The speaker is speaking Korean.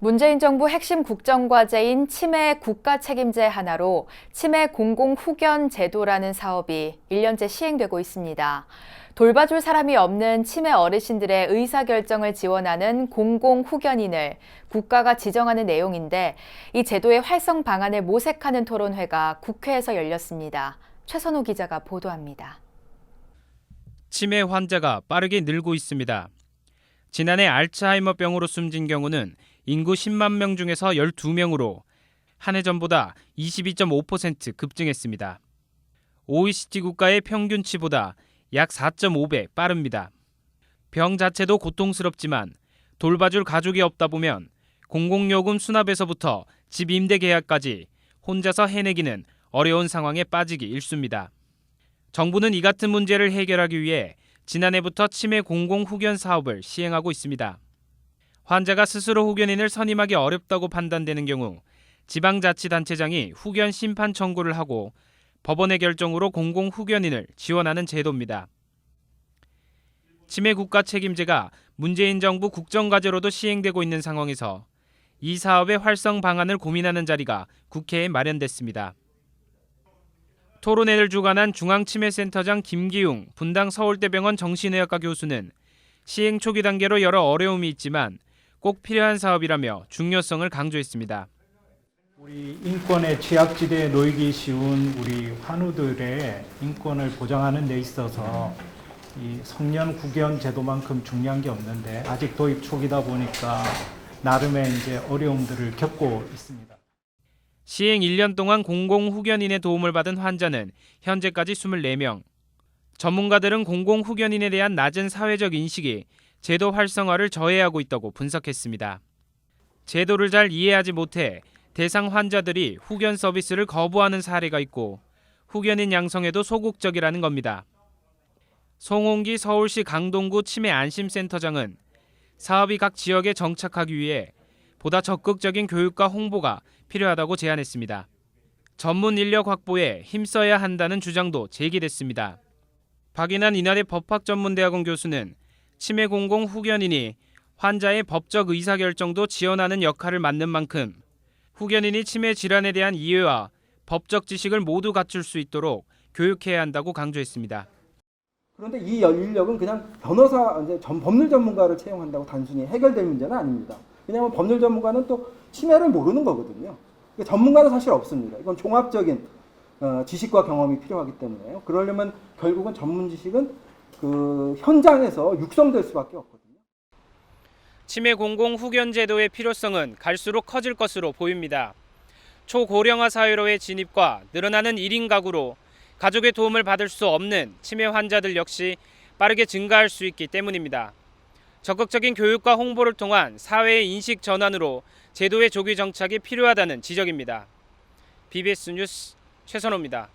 문재인 정부 핵심 국정과제인 치매 국가 책임제 하나로 치매 공공 후견 제도라는 사업이 1년째 시행되고 있습니다. 돌봐줄 사람이 없는 치매 어르신들의 의사결정을 지원하는 공공 후견인을 국가가 지정하는 내용인데 이 제도의 활성 방안을 모색하는 토론회가 국회에서 열렸습니다. 최선호 기자가 보도합니다. 치매 환자가 빠르게 늘고 있습니다. 지난해 알츠하이머병으로 숨진 경우는 인구 10만 명 중에서 12명으로 한 해 전보다 22.5% 급증했습니다. OECD 국가의 평균치보다 약 4.5배 빠릅니다. 병 자체도 고통스럽지만 돌봐줄 가족이 없다 보면 공공요금 수납에서부터 집 임대 계약까지 혼자서 해내기는 어려운 상황에 빠지기 일쑤입니다. 정부는 이 같은 문제를 해결하기 위해 지난해부터 치매 공공 후견 사업을 시행하고 있습니다. 환자가 스스로 후견인을 선임하기 어렵다고 판단되는 경우 지방자치단체장이 후견 심판 청구를 하고 법원의 결정으로 공공 후견인을 지원하는 제도입니다. 치매 국가 책임제가 문재인 정부 국정과제로도 시행되고 있는 상황에서 이 사업의 활성 방안을 고민하는 자리가 국회에 마련됐습니다. 토론회를 주관한 중앙치매센터장 김기웅 분당 서울대병원 정신의학과 교수는 시행 초기 단계로 여러 어려움이 있지만 꼭 필요한 사업이라며 중요성을 강조했습니다. 우리 인권의 취약지대에 놓이기 쉬운 우리 환우들의 인권을 보장하는 데 있어서 이 성년 후견 제도만큼 중요한 게 없는데 아직 도입 초기다 보니까 나름의 이제 어려움들을 겪고 있습니다. 시행 1년 동안 공공 후견인의 도움을 받은 환자는 현재까지 24명. 전문가들은 공공 후견인에 대한 낮은 사회적 인식이 제도 활성화를 저해하고 있다고 분석했습니다. 제도를 잘 이해하지 못해 대상 환자들이 후견 서비스를 거부하는 사례가 있고 후견인 양성에도 소극적이라는 겁니다. 송홍기 서울시 강동구 치매 안심센터장은 사업이 각 지역에 정착하기 위해 보다 적극적인 교육과 홍보가 필요하다고 제안했습니다. 전문 인력 확보에 힘써야 한다는 주장도 제기됐습니다. 박인환 인하대 법학전문대학원 교수는 치매 공공 후견인이 환자의 법적 의사결정도 지원하는 역할을 맡는 만큼 후견인이 치매 질환에 대한 이해와 법적 지식을 모두 갖출 수 있도록 교육해야 한다고 강조했습니다. 그런데 이 인력은 그냥 변호사, 이제 법률 전문가를 채용한다고 단순히 해결될 문제는 아닙니다. 왜냐하면 법률 전문가는 또 치매를 모르는 거거든요. 전문가는 사실 없습니다. 이건 종합적인 지식과 경험이 필요하기 때문에요. 그러려면 결국은 전문 지식은 그 현장에서 육성될 수밖에 없거든요. 치매 공공 후견 제도의 필요성은 갈수록 커질 것으로 보입니다. 초고령화 사회로의 진입과 늘어나는 1인 가구로 가족의 도움을 받을 수 없는 치매 환자들 역시 빠르게 증가할 수 있기 때문입니다. 적극적인 교육과 홍보를 통한 사회의 인식 전환으로 제도의 조기 정착이 필요하다는 지적입니다. BBS 뉴스 최선호입니다.